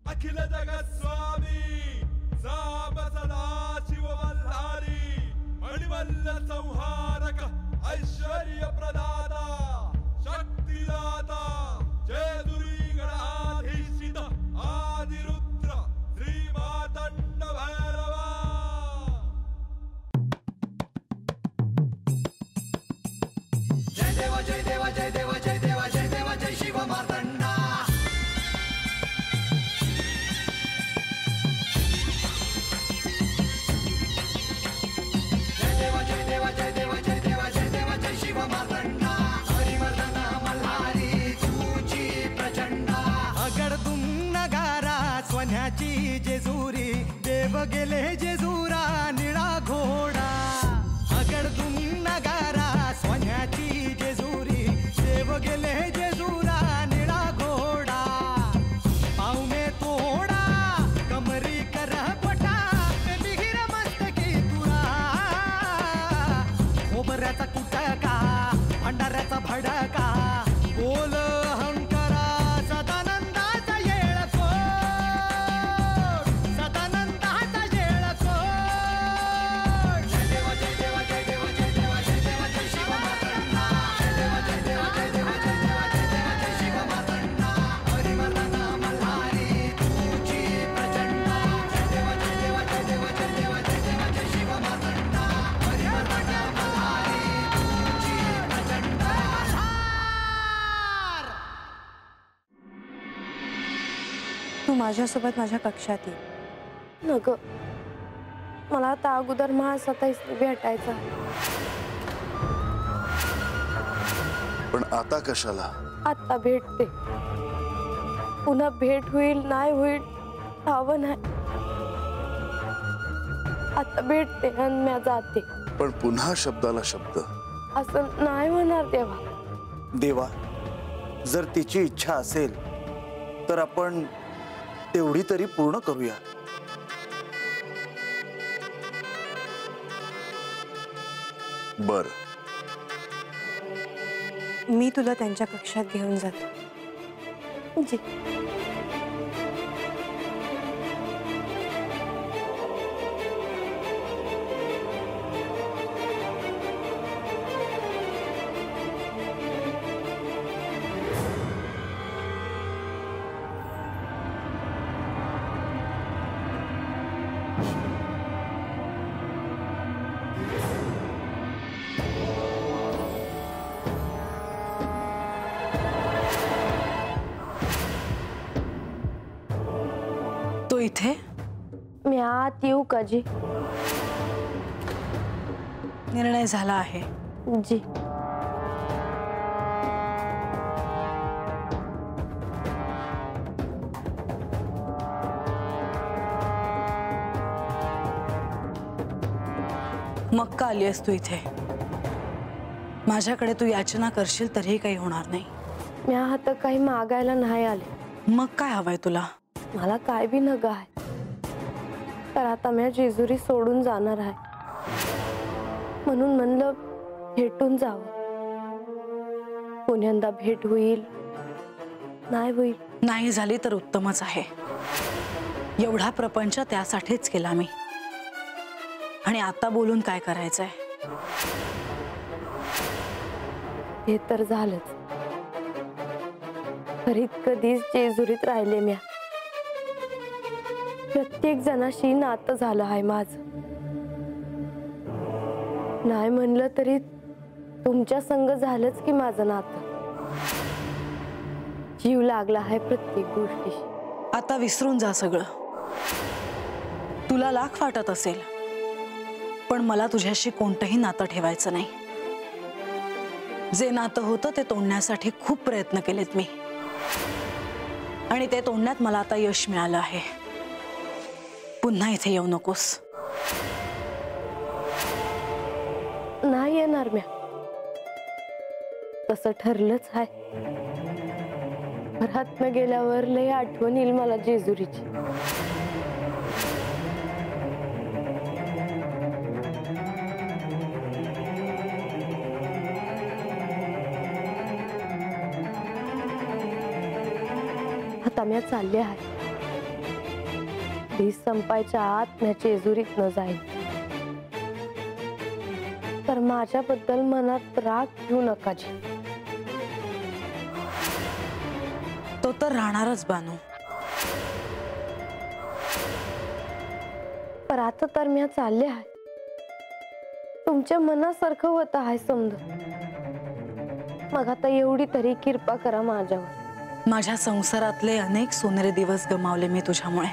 अखिल जगत स्वामी साम सदा शिव मल्हारी मणिमल्ल संहारक ऐश्वर्य प्रदाता शक्तिदाता जय दुरी गणाधीशित आदिरुद्र श्री मातंड भैरवा। जय देवा जय देवा जय देवा जय देवा जय देवा जय शिव मातंडा। जय देवा जय देवा जय देवा जय देवा जय देवा जय शिव मातंडा। हरिवर्धन मल्हारी तुझी प्रचंडा। अगडदुम नगारा सोन्याची जेजुरी देव गेले जेजुरा निळा घोडा। अगडदुम नगारा सोन्याची जेजुरी देव गेले जेजुरा निळा घोडा। पाव में तोडा कमरी कर पटा मिहिर मस्तकी तुरा। खोबऱ्याचा कुटका भंडाऱ्याचा भडका बोल अहंकारा सदानंदाचा येळकोट। सदानंदाचा येळकोट। जय देवा जय देवा जय देवा जय देवा जय देवा जय शिव मातंडा। जय देवा जय देवा जय देवा जय देवा जय देवा जय शिव मातंडा। हरिवर्धन मल्हारी तुझी प्रचंडा। जय देवा जय देवा जय देवा जय देवा जय देवा जय शिव मातंडा। हरिवर्धन मल्हारी तुझी प्रचंडा। तू माझ्यासोबत माझ्या कक्षात ये। नको, मला आता अगोदर महासताईस भेटायचा। पण आता कशाला? आता भेटते, पुन्हा भेट होईल नाही होईल ठाव नाही। आता भेटते आणि मी जाते। पण पुन्हा शब्दाला शब्द असं नाही होणार देवा। देवा, जर तिची इच्छा असेल तर आपण तेवढी तरी पूर्ण करूया। बर, मी तुला त्यांच्या कक्षात घेऊन जाते। जी तो इथे? मी आत येऊ का जी? निर्णय झाला आहे। जी मग का आली आहेस तू इथे? माझ्याकडे तू याचना करशील तरीही काही होणार नाही। मी आता काही मागायला नाही आले। मग काय हवंय तुला? मला काय बी नग आहे, तर आता मी जेजुरी सोडून जाणार आहे, म्हणून म्हणलं भेटून जावं। पुण्यांदा भेट होईल नाही होईल? नाही झाली तर उत्तमच आहे। एवढा प्रपंच त्यासाठीच केला मी, आणि आता बोलून काय करायचंय? हे तर झालंच, खरीत कधीच जेजुरीत राहिले म्या। प्रत्येक जणाशी नातं झालं आहे माझं। नाही म्हणलं तरी तुमच्या संग झालंच की माझं नातं। जीव लागला आहे प्रत्येक गोष्टीशी। आता विसरून जा सगळं। तुला लाख वाटत असेल, पण मला तुझ्याशी कोणतंही नातं ठेवायचं नाही। जे नातं होतं ते तोडण्यासाठी खूप प्रयत्न केलेत मी, आणि ते तोडण्यात मला आता यश मिळालं आहे। पुन्हा इथे येऊ नकोस। नाही येणार म्या, तसं ठरलंच आहे। घरात न गेल्यावर लय आठवण येईल मला जेजुरीची। आता मी चालले आहे, वीज संपायच्या आत मी जेजुरीत न जाईल, तर माझ्याबद्दल मनात राग घेऊ नका जी. तो तर राहणारच बानू. पर आता तर मी चालले आहे. तुमच्या मनासारखं होत आहे समज. मग आता एवढी तरी कृपा करा माझ्यावर. माझ्या संसारातले अनेक सोनेरी दिवस गमावले मी तुझ्यामुळे.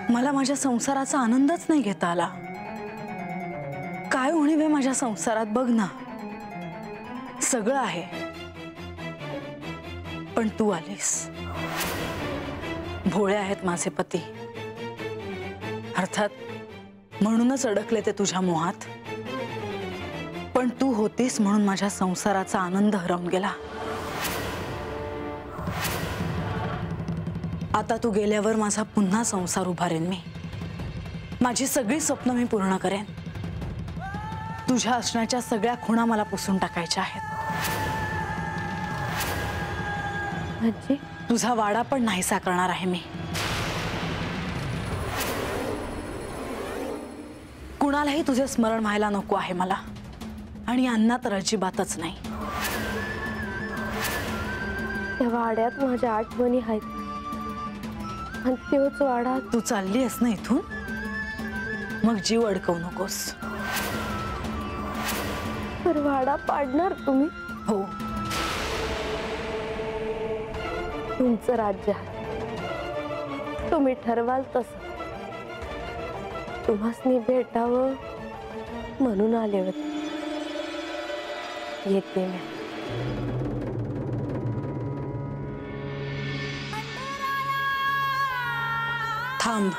मला माझ्या संसाराचा आनंदच नाही घेता आला. काय उणीव माझ्या संसारात बघ ना. सगळं आहे, पण तू आलीस. भोळे आहेत माझे पती, अर्थात म्हणूनच अडकले ते तुझ्या मोहात. पण तू होतीस म्हणून माझ्या संसाराचा आनंद हरवून गेला. आता तू गेल्यावर माझा पुन्हा संसार उभारेन मी. माझी सगळी स्वप्न मी पूर्ण करेन. तुझ्या असण्याच्या सगळ्या खुणा मला पुसून टाकायच्या आहेत. आजी, तुझा वाडा पण नाहीसा करणार आहे मी. कुणालाही तुझे स्मरण व्हायला नको आहे मला. आणि अण्णा तर अजिबातच नाही. त्या वाड्यात माझ्या आठवणी आहेत. आणि तोच वाडा. तू चालली आहेस ना इथून, मग जीव अडकवू नकोस. तर वाडा पाडणार तुम्ही? हो, तुमचं राज्य आहे. तुम्ही ठरवाल तसं. तुम्हासनी भेटावं म्हणून आले होते. येते मी. थांब.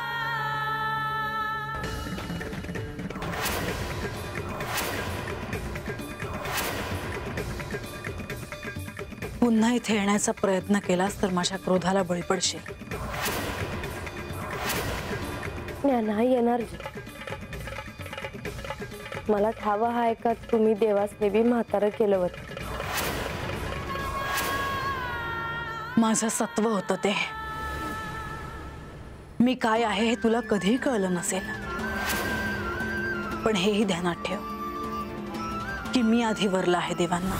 पुन्हा इथे येण्याचा प्रयत्न केलास तर माझ्या क्रोधाला बळी पडशील. मी नाही येणार जी. मला ठावं आहे का तुम्ही देवासने बी म्हातारं केलं होतं. माझं सत्व होतं ते. मी काय आहे हे तुला कधीही कळलं नसेल. पण हेही ध्यानात ठेव की मी आधी वरला आहे देवांना.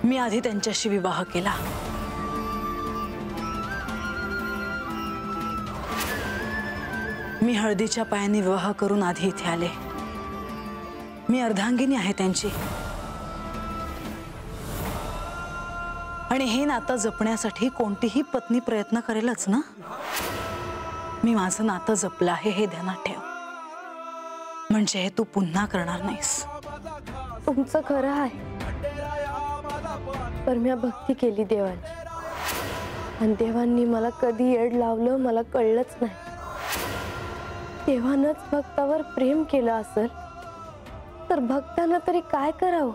मी आधी त्यांच्याशी विवाह केला. मी हळदीच्या पायाने विवाह करून आधी इथे आले. मी अर्धांगिनी आहे त्यांची. आणि हे नातं जपण्यासाठी कोणतीही पत्नी प्रयत्न करेलच ना. मी माझं नातं जपलं आहे हे ध्यानात ठेव. म्हणजे हे तू पुन्हा करणार नाहीस. तुमचं खरं आहे. पर मी भक्ती केली देवांची. आणि देवांनी मला कधी येड लावलं मला कळलंच नाही. देवानंच भक्तावर प्रेम केलं असेल तर भक्तानं तरी काय करावं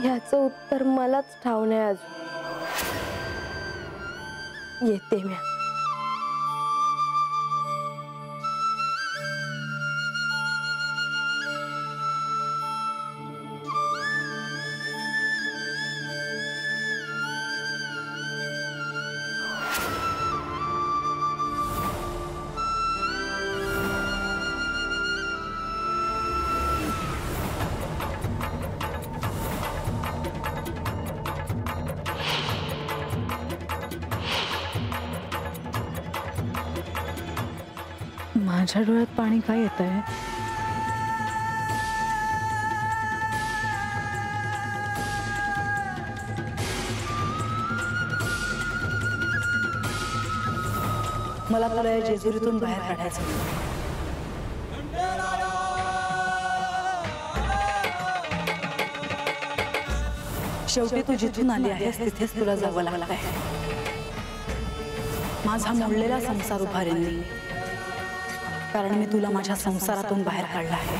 याचं उत्तर मलाच ठाव नाही अजून. येते मी. माझ्या डोळ्यात पाणी काय येत आहे? मला तुला या जेजुरीतून बाहेर काढायचं. शेवटी तू जिथून आली आहेस तिथेच तुला जावं लागलं आहे. माझा मोडलेला संसार उभारेन मी, कारण मी तुला माझ्या संसारातून बाहेर काढला आहे.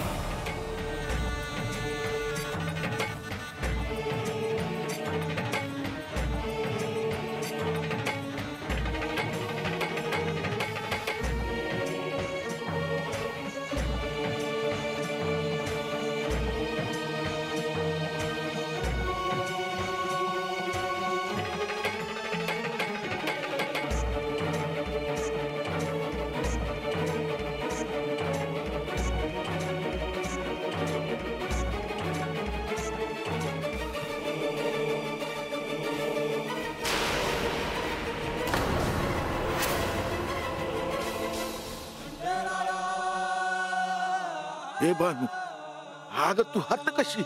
हे बानू, अगं तू हात कशी?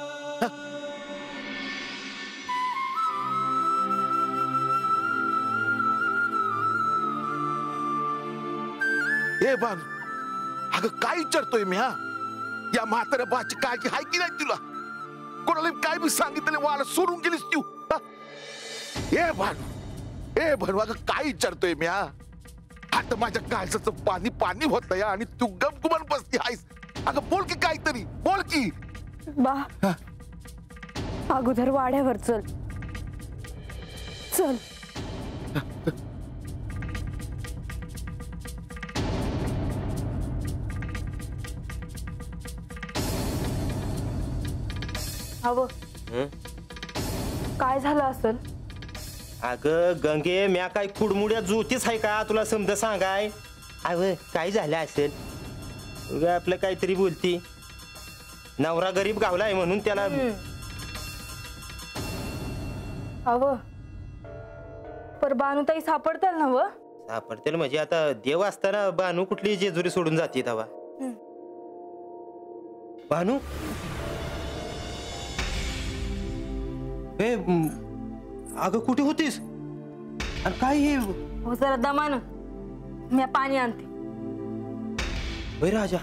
हे बानू, अगं काय विचारतोय मी? या म्हाताऱ्या बाची काळजी हाय की नाही तुला? कोणाला काय मी सांगितलं मला सोडून गेलीस तू? हे भानू अगं काय विचारतोय मी? आता माझ्या काळजाचं पाणी पाणी होत या आणि तू गपगुमान बसती आहेस. अगं बोल की काहीतरी, बोल की. बा, अगोदर वाड्यावर चल. चल. हवं काय झालं असेल? अगं गंगे, म्या काय कुडमुड्या जोतीच आहे का तुला समज सांगाय? अव काय झालं असेल? उगा आपलं काहीतरी बोलती. नवरा गरीब गावलाय म्हणून त्याला. हवं पर बानूताई सापडताल ना? व सापडतील म्हणजे आता देव असताना बानू कुठली जेजुरी सोडून जाते तवा? बानू अगं कुठे होतीस? आणि काय हे? हो जरा दमान, मी पाणी आणते. राजा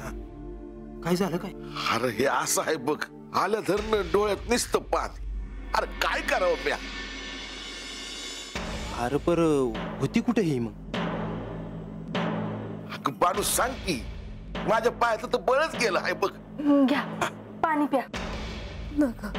काय झालं काय? अरे हे असं आहे बघ, आलं धरणं डोळ्यात नुसतं पाणी. अरे काय करावं म्या? अरे पर होती कुठे ही मग? अगं बानू सांग की, माझ्या पायाचं तर बळच गेलं आहे बघ. घ्या पाणी प्या. नका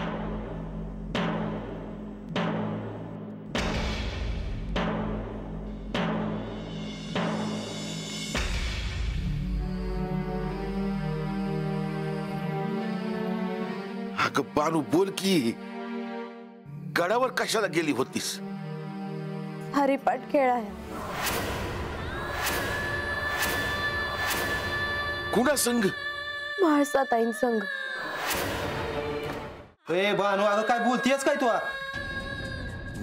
अगं बानू बोल की, गडावर कशाला गेली होतीस? हरिपाठ खेळाय. कुणा संग? म्हाळसाताईं संग. बानू अगं काय बोलतीयस काय तू?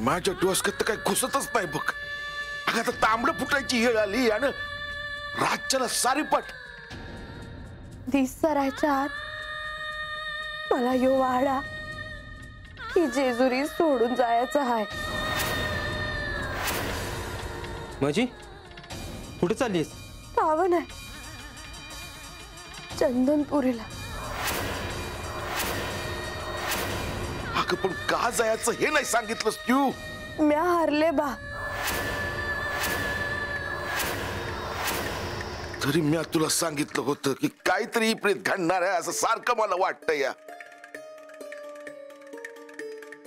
माझ्या डोसक्यात तर काही घुसतच नाही बघ. अगं आता तांबड फुटायची वेळ आली आणि राज्याला सारीपाठ. दिस सरायच्या आत मला यो वाडा ही जेजुरी सोडून जायचं आहे. म्हणजे कुठे चाललीस? पावन आहे चंदनपुरीला. अगं पण का जायचं हे नाही सांगितलंस तू? म्या हरले बा. तरी मी तुला सांगितलं होतं की काहीतरी प्रेत घडणार आहे असं सारखं मला वाटतं या.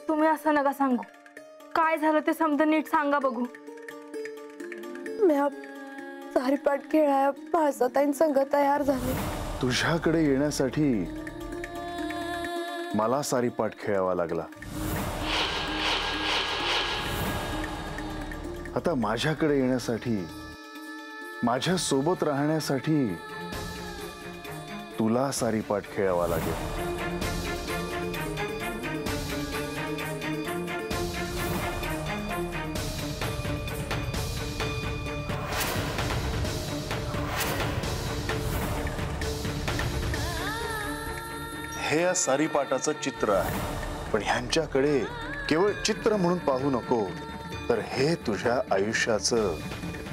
तुम्ही असं नका सांगू. काय झालं ते समजा नीट सांगा बघू. म्या सारीपाठ खेळाया म्हाळसाताईं संग तयार झाले. तुझ्याकडे येण्यासाठी मला सारीपाठ खेळावा लागला. आता माझ्याकडे येण्यासाठी, माझ्या सोबत राहण्यासाठी तुला सारीपाठ खेळावा लागेल. हे या सारीपाठाचं चित्र आहे, पण ह्यांच्याकडे केवळ चित्र म्हणून पाहू नको, तर हे तुझ्या आयुष्याचं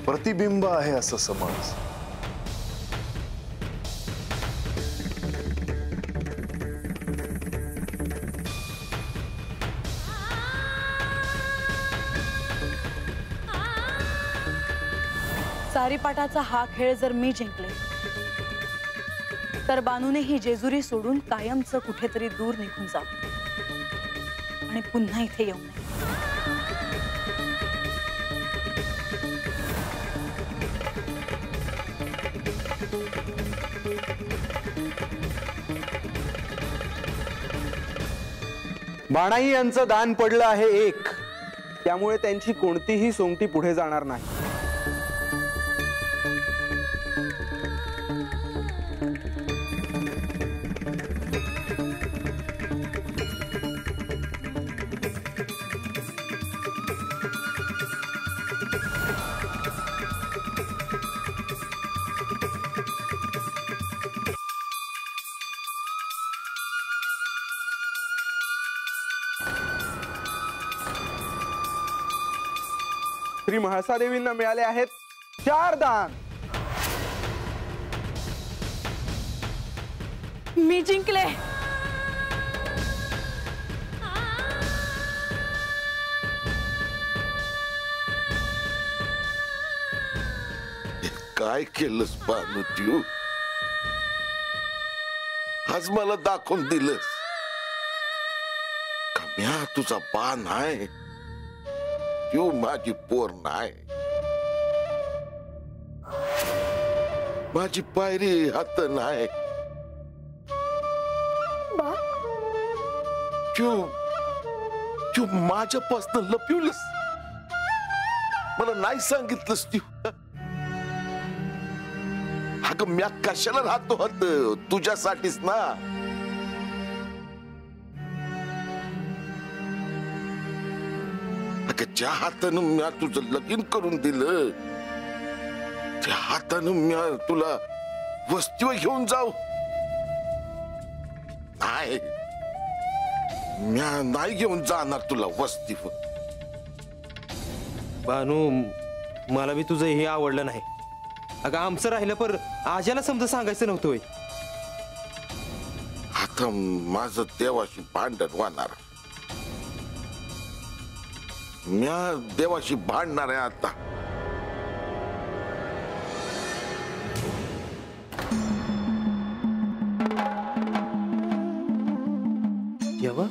प्रतिबिंब आहे असं समज. सारीपाठाचा हा खेळ जर मी जिंकले तर बानूने ही जेजुरी सोडून कायमचं कुठेतरी दूर निघून जावं आणि पुन्हा इथे येऊ नये. बाणाई यांचं दान पडलं आहे एक, त्यामुळे त्यांची कोणतीही सोंगटी पुढे जाणार नाही. श्री म्हाळसादेवींना मिळाले आहेत 4 दान. मी जिंकले. काय केलंस बानू तू? आज मला दाखवून दिलंस का म्या तुझा बा नाही, तू माझी पोर नाही. माझी पायरी हात नाही. तू माझ्यापासून लपवलंस, मला नाही सांगितलंस तू. अगं म्या कशाला राहतो होत तुझ्यासाठीच ना. अगं ज्या हातानं म्या तुझं लगीन करून दिलं त्या हातानं म्या तुला वस्तीवर घेऊन जाऊ नाही. म्या नाही घेऊन जाणार तुला वस्तीवर. बानू, मला बी तुझं हे आवडलं नाही. अगं आमचं राहिलं पर आज्याला समजा सांगायचं नव्हतं होय. आता माझं देवाशी भांडण होणार. म्या देवाशी भांडणार आहे आता. देवा,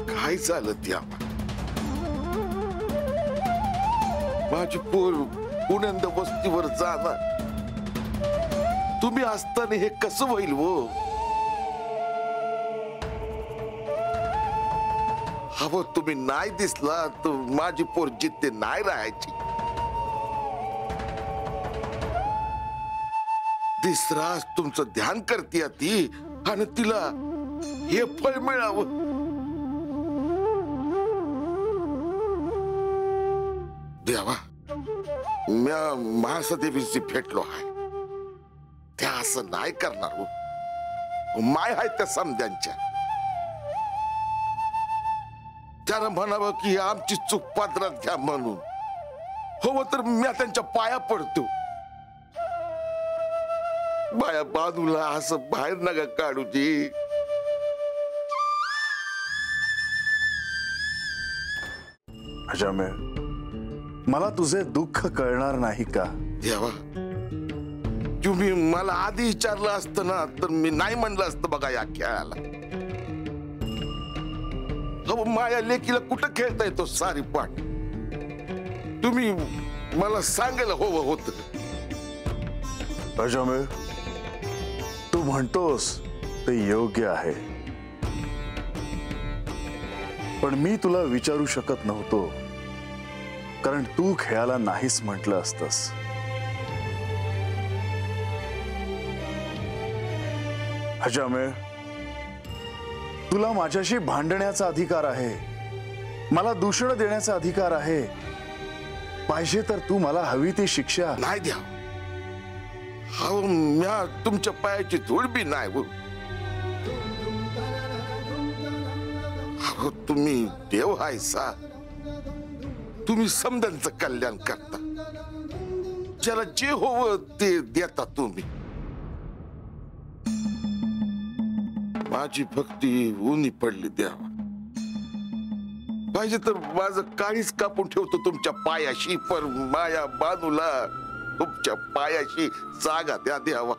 काय झालं देवा? माझी पोर पुण्यांद वस्तीवर जाणार. तुम्ही असताना हे कसं होईल वो? हवं तुम्ही नाही दिसला तर माझी पोर जिद्द नाही राहायची. दिसरास तुमचं ध्यान करते ती आणि तिला हे फळ मिळावं. देवा, म्या म्हाळसादेवीशी भेटलो आहे, त्या असं नाही करणार हो. माय आहे त्या समद्यांच्या. त्याला म्हणावं की आमची चूक पदरात घ्या म्हणून. हो तर म्या त्यांच्या पाया पडतो. बाया बाजूला असं बाहेर नका काढूची. अजामेळ, मला तुझे दुःख कळणार नाही का? देवा, तुम्ही मला आधी विचारलं असतं ना तर मी नाही म्हणलं असतं बघा या खेळाला. हो, माया लेकीला कुठं खेळता येतो सारी पाठ. तुम्ही मला सांगायला हवं होत. अजामेळ, तू म्हणतोस ते योग्य आहे, पण मी तुला विचारू शकत नव्हतो कारण तू खेळाला नाहीच म्हटलं असतस. अजामेळ, तुला माझ्याशी भांडण्याचा अधिकार आहे, मला दूषण देण्याचा अधिकार आहे. पाहिजे तर तू मला हवी ती शिक्षा. नाही द्या. हो, म्या तुमच्या पायाची धूळ बी नाही हो. हो, तुम्ही देव हायसा. तुम्ही समद्यांचं कल्याण करता. ज्याला जे होवं ते देता तुम्ही. माझी भक्ती उनी पडली द्यावा. पाहिजे तर माझं काळीच कापून ठेवतो तुमच्या पायाशी, पण माया बानूला तुमच्या पायाशी जागा द्या द्यावा.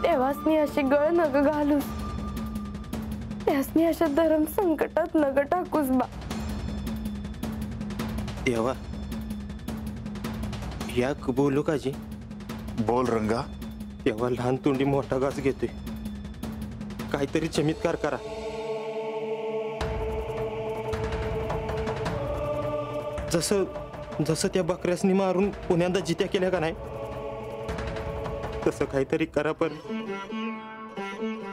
तेव्हाच अशी गळ नग घालूस, त्यासनी अशा धर्म संकटात नग टाकूस बा. देवा, या बोलू काजी? बोल रंगा. तेव्हा लहान तोंडी मोठा घास घेतोय, काहीतरी चमत्कार करा. जसं जसं त्या बकऱ्यासनी मारून पुण्यांदा जित्या केल्या का नाही तसं काहीतरी करा, पण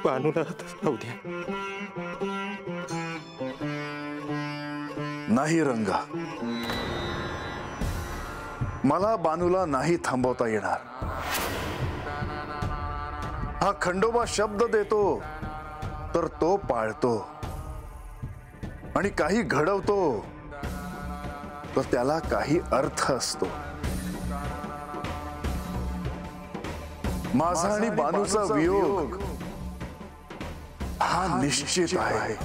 बानूला राहू द्या. नाही रंगा, मला बानूला नाही थांबवता येणार. हा खंडोबा शब्द देतो तर तो पाळतो, आणि काही घडवतो तर त्याला काही अर्थ असतो. माझा आणि बानूचा वियोग हा निश्चित आहे.